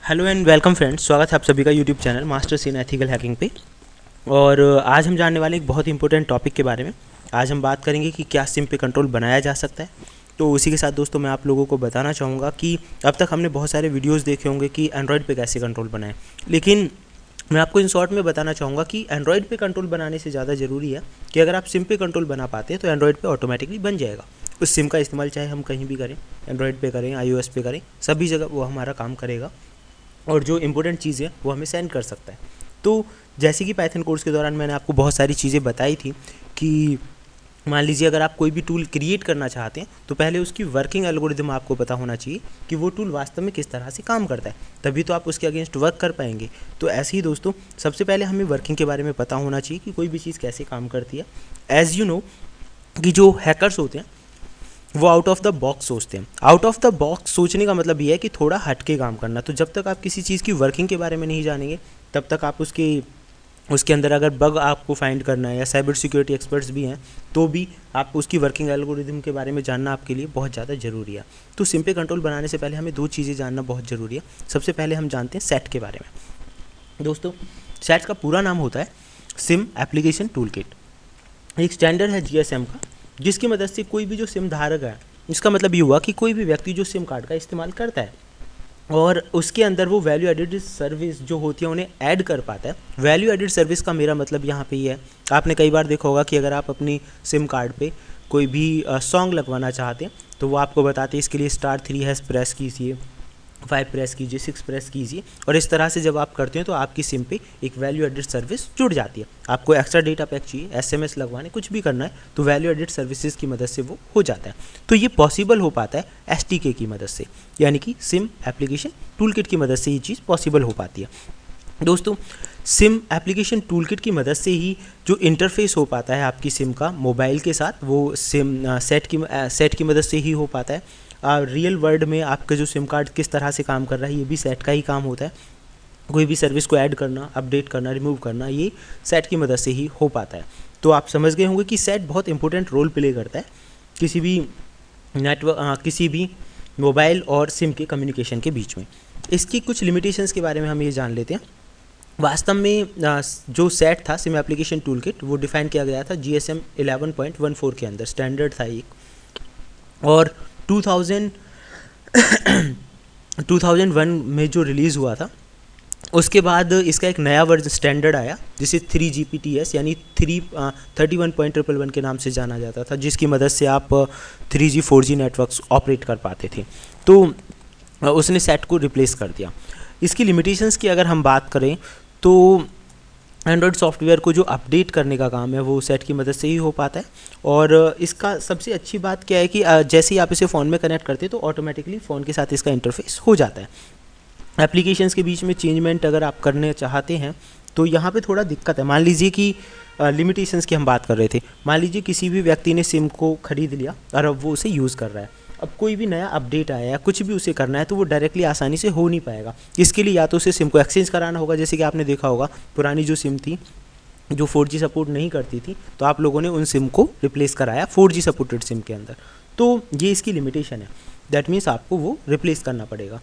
Hello and welcome friends, स्वागत है आप सभी का YouTube channel masters in ethical hacking पे। और आज हम जानने वाले एक बहुत इंपॉर्टेंट टॉपिक के बारे में। आज हम बात करेंगे कि क्या सिम पे कंट्रोल बनाया जा सकता है। तो उसी के साथ दोस्तों मैं आप लोगों को बताना चाहूँगा कि अब तक हमने बहुत सारे वीडियोज़ देखे होंगे कि एंड्रॉयड पे कैसे कंट्रोल बनाएं, लेकिन मैं आपको इन शॉर्ट में बताना चाहूँगा कि एंड्रॉयड पे कंट्रोल बनाने से ज़्यादा ज़रूरी है कि अगर आप सिम पे कंट्रोल बना पाते हैं तो एंड्रॉयड पे ऑटोमेटिकली बन जाएगा। उस सिम का इस्तेमाल चाहे हम कहीं भी करें, एंड्रॉयड पे करें, iOS पे करें, सभी जगह वो हमारा काम करेगा और जो इम्पोर्टेंट चीज़ है वो हमें सेंड कर सकता है। तो जैसे कि पाइथन कोर्स के दौरान मैंने आपको बहुत सारी चीज़ें बताई थी कि मान लीजिए अगर आप कोई भी टूल क्रिएट करना चाहते हैं तो पहले उसकी वर्किंग एल्गोरिदम आपको पता होना चाहिए कि वो टूल वास्तव में किस तरह से काम करता है, तभी तो आप उसके अगेंस्ट वर्क कर पाएंगे। तो ऐसे ही दोस्तों सबसे पहले हमें वर्किंग के बारे में पता होना चाहिए कि कोई भी चीज़ कैसे काम करती है। एज़ यू नो कि जो हैकर्स होते हैं वो आउट ऑफ द बॉक्स सोचते हैं। आउट ऑफ द बॉक्स सोचने का मतलब ये है कि थोड़ा हट के काम करना। तो जब तक आप किसी चीज़ की वर्किंग के बारे में नहीं जानेंगे तब तक आप उसके अंदर अगर बग आपको फाइंड करना है, या साइबर सिक्योरिटी एक्सपर्ट्स भी हैं तो भी आप उसकी वर्किंग एल्गोरिदम के बारे में जानना आपके लिए बहुत ज़्यादा ज़रूरी है। तो सिम पे कंट्रोल बनाने से पहले हमें दो चीज़ें जानना बहुत ज़रूरी है। सबसे पहले हम जानते हैं सेट के बारे में। दोस्तों सेट का पूरा नाम होता है सिम एप्लीकेशन टूल किट। एक स्टैंडर्ड है GSM का, जिसकी मदद से कोई भी जो सिम धारक है, इसका मतलब ये हुआ कि कोई भी व्यक्ति जो सिम कार्ड का इस्तेमाल करता है और उसके अंदर वो वैल्यू एडिड सर्विस जो होती है उन्हें ऐड कर पाता है। वैल्यू एडिड सर्विस का मेरा मतलब यहाँ पे ये है, आपने कई बार देखा होगा कि अगर आप अपनी सिम कार्ड पे कोई भी सॉन्ग लगवाना चाहते हैं तो वो आपको बताते हैं इसके लिए *3# प्रेस कीजिए, 5 प्रेस कीजिए, 6 प्रेस कीजिए, और इस तरह से जब आप करते हैं तो आपकी सिम पे एक वैल्यू एडिड सर्विस जुड़ जाती है। आपको एक्स्ट्रा डेटा पैक चाहिए, SMS लगवाने, कुछ भी करना है तो वैल्यू एडिड सर्विसेज की मदद से वो हो जाता है। तो ये पॉसिबल हो पाता है STK की मदद से, यानी कि सिम एप्लीकेशन टूलकिट की मदद से ये चीज़ पॉसिबल हो पाती है। दोस्तों सिम एप्लीकेशन टूलकिट की मदद से ही जो इंटरफेस हो पाता है आपकी सिम का मोबाइल के साथ, वो सिम सेट की मदद से ही हो पाता है। रियल वर्ल्ड में आपका जो सिम कार्ड किस तरह से काम कर रहा है ये भी सेट का ही काम होता है। कोई भी सर्विस को ऐड करना, अपडेट करना, रिमूव करना, ये सेट की मदद से ही हो पाता है। तो आप समझ गए होंगे कि सेट बहुत इंपॉर्टेंट रोल प्ले करता है किसी भी नेटवर्क, किसी भी मोबाइल और सिम के कम्युनिकेशन के बीच में। इसकी कुछ लिमिटेशंस के बारे में हम ये जान लेते हैं। वास्तव में जो सेट था सिम एप्लीकेशन टूलकिट वो डिफाइन किया गया था GSM 11.14 के अंदर, स्टैंडर्ड था एक, और 2001 में जो रिलीज़ हुआ था उसके बाद इसका एक नया वर्जन स्टैंडर्ड आया जिसे 3GPTS यानी 31.111 के नाम से जाना जाता था, जिसकी मदद से आप 3G 4G नेटवर्क्स ऑपरेट कर पाते थे। तो उसने सेट को रिप्लेस कर दिया। इसकी लिमिटेशंस की अगर हम बात करें तो एंड्रॉयड सॉफ्टवेयर को जो अपडेट करने का काम है वो सेट की मदद से ही हो पाता है। और इसका सबसे अच्छी बात क्या है कि जैसे ही आप इसे फ़ोन में कनेक्ट करते हैं तो ऑटोमेटिकली फ़ोन के साथ इसका इंटरफेस हो जाता है। एप्लीकेशंस के बीच में चेंजमेंट अगर आप करने चाहते हैं तो यहाँ पे थोड़ा दिक्कत है। मान लीजिए कि लिमिटेशंस की हम बात कर रहे थे, मान लीजिए किसी भी व्यक्ति ने सिम को ख़रीद लिया और अब वो उसे यूज़ कर रहा है। अब कोई भी नया अपडेट आया या कुछ भी उसे करना है तो वो डायरेक्टली आसानी से हो नहीं पाएगा। इसके लिए या तो उसे सिम को एक्सचेंज कराना होगा, जैसे कि आपने देखा होगा पुरानी जो सिम थी जो 4G सपोर्ट नहीं करती थी तो आप लोगों ने उन सिम को रिप्लेस कराया 4G सपोर्टेड सिम के अंदर। तो ये इसकी लिमिटेशन है, दैट मीन्स आपको वो रिप्लेस करना पड़ेगा।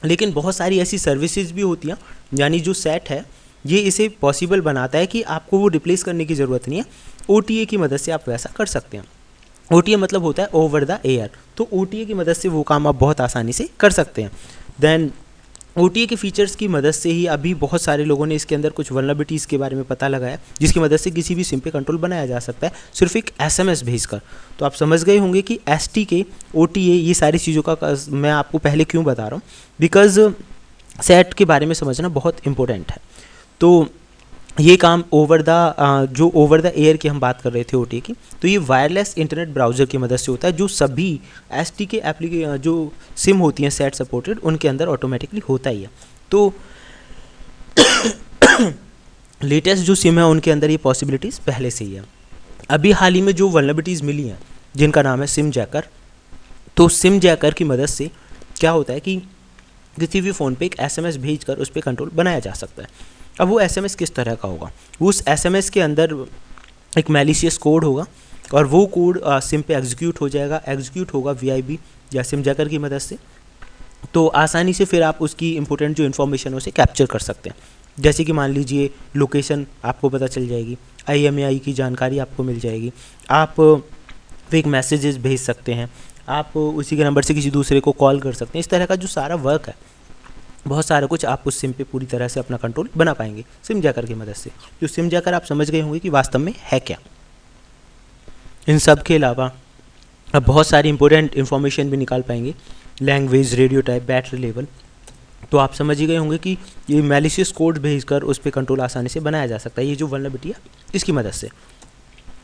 लेकिन बहुत सारी ऐसी सर्विसेज भी होती हैं, यानी जो सेट है ये इसे पॉसिबल बनाता है कि आपको वो रिप्लेस करने की ज़रूरत नहीं है। OTA की मदद से आप वैसा कर सकते हैं। OTA मतलब होता है ओवर द एयर, तो OTA की मदद से वो काम आप बहुत आसानी से कर सकते हैं। देन OTA के फीचर्स की मदद से ही अभी बहुत सारे लोगों ने इसके अंदर कुछ वल्नरेबिलिटीज़ के बारे में पता लगाया, जिसकी मदद से किसी भी सिम पे कंट्रोल बनाया जा सकता है सिर्फ एक SMS भेजकर। तो आप समझ गए होंगे कि STK, OTA, ये सारी चीज़ों का मैं आपको पहले क्यों बता रहा हूँ, बिकॉज़ सेट के बारे में समझना बहुत इंपॉर्टेंट है। तो ये काम ओवर द एयर की हम बात कर रहे थे OTA की, तो ये वायरलेस इंटरनेट ब्राउज़र की मदद से होता है, जो सभी STK जो सिम होती हैं सेट सपोर्टेड उनके अंदर ऑटोमेटिकली होता ही है। तो लेटेस्ट जो सिम है उनके अंदर ये पॉसिबिलिटीज़ पहले से ही है। अभी हाल ही में जो वल्नरेबिलिटीज़ मिली हैं जिनका नाम है सिम जैकर, तो सिम जैकर की मदद से क्या होता है कि किसी भी फ़ोन पे एक SMS भेजकर उस पर कंट्रोल बनाया जा सकता है। अब वो SMS किस तरह का होगा, उस SMS के अंदर एक मैलिशियस कोड होगा और वो कोड सिम पे एग्जीक्यूट हो जाएगा, एग्जीक्यूट होगा VIB या सिम जैकर की मदद से। तो आसानी से फिर आप उसकी इंपॉर्टेंट जो इन्फॉर्मेशन है उसे कैप्चर कर सकते हैं। जैसे कि मान लीजिए लोकेशन आपको पता चल जाएगी, IMEI की जानकारी आपको मिल जाएगी, आप फेक मैसेजेस भेज सकते हैं, आप उसी के नंबर से किसी दूसरे को कॉल कर सकते हैं। इस तरह का जो सारा वर्क है, बहुत सारा कुछ आप उस सिम पे पूरी तरह से अपना कंट्रोल बना पाएंगे सिम जैकर की मदद से। जो सिम जैकर आप समझ गए होंगे कि वास्तव में है क्या। इन सब के अलावा अब बहुत सारी इंपॉर्टेंट इन्फॉर्मेशन भी निकाल पाएंगे, language, radio type, battery level. तो आप समझ ही गए होंगे कि ये मैलिशियस कोड भेजकर उस पर कंट्रोल आसानी से बनाया जा सकता है। ये जो वल्नरेबिलिटी है इसकी मदद से।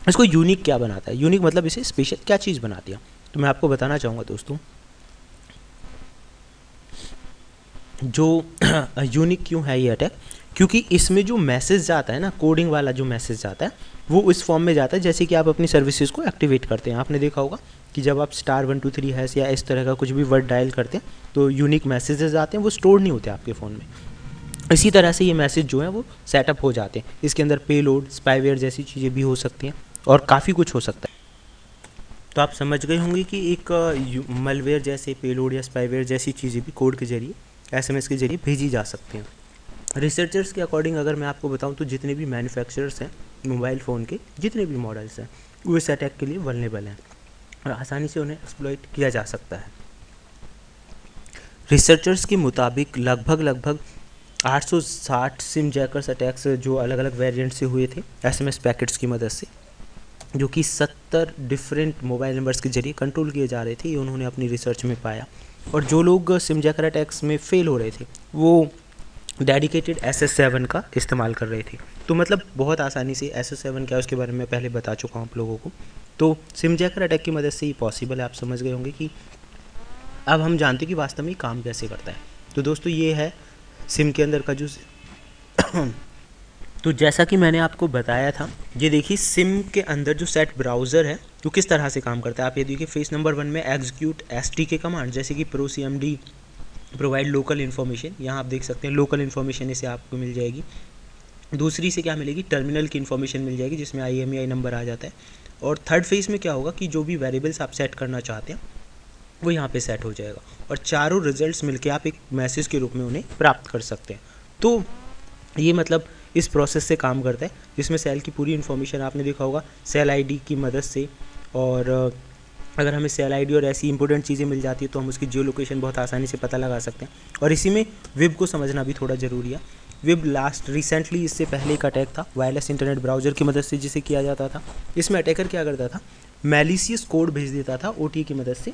इसको यूनिक क्या बनाता है? यूनिक मतलब इसे स्पेशल क्या चीज़ बनाती है? तो मैं आपको बताना चाहूँगा दोस्तों, जो यूनिक क्यों है ये अटैक, क्योंकि इसमें जो मैसेज जाता है ना, कोडिंग वाला जो मैसेज जाता है वो इस फॉर्म में जाता है जैसे कि आप अपनी सर्विसेज को एक्टिवेट करते हैं। आपने देखा होगा कि जब आप *123# या इस तरह का कुछ भी वर्ड डायल करते हैं तो यूनिक मैसेजेस आते हैं, वो स्टोर नहीं होते आपके फ़ोन में। इसी तरह से ये मैसेज जो है वो सेटअप हो जाते हैं। इसके अंदर पेलोड, स्पाईवेयर जैसी चीज़ें भी हो सकती हैं और काफ़ी कुछ हो सकता है। तो आप समझ गए होंगे कि एक मलवेयर जैसे पेलोड या स्पाईवेयर जैसी चीज़ें भी कोड के जरिए, SMS के जरिए भेजी जा सकती हैं। रिसर्चर्स के अकॉर्डिंग अगर मैं आपको बताऊं तो जितने भी मैन्युफैक्चरर्स हैं मोबाइल फ़ोन के, जितने भी मॉडल्स हैं, वो इस अटैक के लिए वल्नरेबल हैं और आसानी से उन्हें एक्सप्लॉइट किया जा सकता है। रिसर्चर्स के मुताबिक लगभग 860 सिम जैकर्स अटैक्स जो अलग अलग वेरिएंट से हुए थे SMS पैकेट्स की मदद से, जो कि 70 डिफरेंट मोबाइल नंबर्स के जरिए कंट्रोल किए जा रहे थे, ये उन्होंने अपनी रिसर्च में पाया। और जो लोग सिम जैकर अटैक्स में फेल हो रहे थे वो डेडिकेटेड SS7 का इस्तेमाल कर रहे थे। तो मतलब बहुत आसानी से SS7 क्या है उसके बारे में पहले बता चुका हूँ आप लोगों को। तो सिम जैकर अटैक की मदद से ये पॉसिबल है। आप समझ गए होंगे कि अब हम जानते हैं कि वास्तव में काम कैसे करता है। तो दोस्तों ये है सिम के अंदर का जो तो जैसा कि मैंने आपको बताया था, ये देखिए सिम के अंदर जो सेट ब्राउज़र है वो किस तरह से काम करता है। आप ये देखिए फेस नंबर 1 में एग्जीक्यूट STK कमांड जैसे कि ProCMD प्रोवाइड लोकल इन्फॉर्मेशन, यहाँ आप देख सकते हैं लोकल इन्फॉर्मेशन इसे आपको मिल जाएगी। दूसरी से क्या मिलेगी? टर्मिनल की इन्फॉर्मेशन मिल जाएगी जिसमें IMEI नंबर आ जाता है। और थर्ड फेज में क्या होगा कि जो भी वेरिएबल्स आप सेट करना चाहते हैं वो यहाँ पे सेट हो जाएगा और चारों रिजल्ट्स मिलके आप एक मैसेज के रूप में उन्हें प्राप्त कर सकते हैं। तो ये मतलब इस प्रोसेस से काम करता है जिसमें सेल की पूरी इन्फॉर्मेशन आपने देखा होगा सेल ID की मदद से। और अगर हमें सेल ID और ऐसी इंपॉर्टेंट चीज़ें मिल जाती है तो हम उसकी जियो लोकेशन बहुत आसानी से पता लगा सकते हैं। और इसी में वेब को समझना भी थोड़ा ज़रूरी है। वेब रिसेंटली इससे पहले एक अटैक था वायरलेस इंटरनेट ब्राउज़र की मदद से जिसे किया जाता था। इसमें अटैकर क्या करता था? मैलिशियस कोड भेज देता था OTA की मदद से,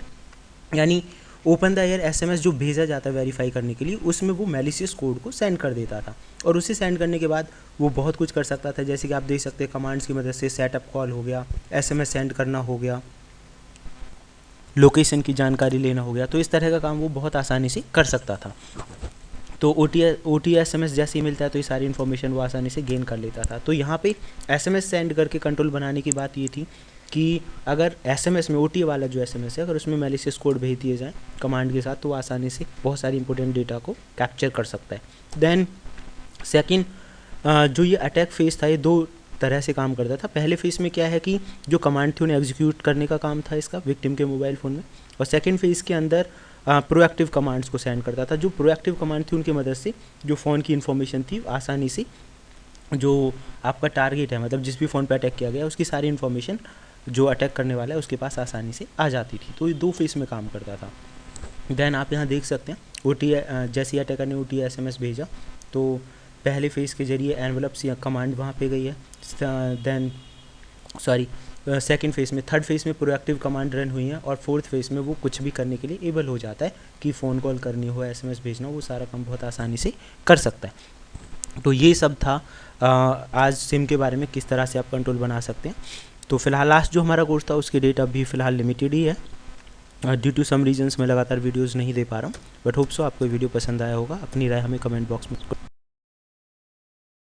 यानी ओपन द एयर SMS जो भेजा जाता है वेरीफाई करने के लिए, उसमें वो मैलिशियस कोड को सेंड कर देता था। और उसे सेंड करने के बाद वो बहुत कुछ कर सकता था, जैसे कि आप देख सकते हैं कमांड्स की मदद से सेटअप कॉल हो गया, SMS सेंड करना हो गया, लोकेशन की जानकारी लेना हो गया। तो इस तरह का काम वो बहुत आसानी से कर सकता था। तो OTA SMS जैसे ही मिलता है तो ये सारी इन्फॉर्मेशन वो आसानी से गेन कर लेता था। तो यहाँ पे SMS सेंड करके कंट्रोल बनाने की बात ये थी कि अगर SMS में OTA वाला जो SMS है अगर उसमें मैलिशियस कोड भेज दिए जाएँ कमांड के साथ तो वो आसानी से बहुत सारी इंपॉर्टेंट डेटा को कैप्चर कर सकता है। देन सेकंड जो ये अटैक फेस था ये दो तरह से काम करता था। पहले फेस में क्या है कि जो कमांड थी उन्हें एग्जीक्यूट करने का काम था इसका विक्टिम के मोबाइल फ़ोन में, और सेकंड फेस के अंदर प्रोएक्टिव कमांड्स को सेंड करता था। जो प्रोएक्टिव कमांड थी उनकी मदद से जो फ़ोन की इन्फॉर्मेशन थी आसानी से जो आपका टारगेट है, मतलब जिस भी फ़ोन पर अटैक किया गया उसकी सारी इन्फॉर्मेशन जो अटैक करने वाला है उसके पास आसानी से आ जाती थी। तो ये दो फेस में काम करता था। देन आप यहाँ देख सकते हैं OTA जैसे अटैकर ने OTA SMS भेजा तो पहले फेज़ के जरिए एनवलप्स या कमांड वहाँ पे गई है। देन सेकंड फेज़ में, थर्ड फेज़ में प्रोएक्टिव कमांड रन हुई है और फोर्थ फेज़ में वो कुछ भी करने के लिए एबल हो जाता है कि फ़ोन कॉल करनी हो, SMS भेजना हो, वो सारा काम बहुत आसानी से कर सकता है। तो ये सब था आज सिम के बारे में किस तरह से आप कंट्रोल बना सकते हैं। तो फिलहाल लास्ट जो हमारा कोर्स था उसकी डेट अभी फ़िलहाल लिमिटेड ही है। ड्यू टू सम रीजंस मैं लगातार वीडियोज़ नहीं दे पा रहा हूँ, बट होप सो आपको वीडियो पसंद आया होगा। अपनी राय हमें कमेंट बॉक्स में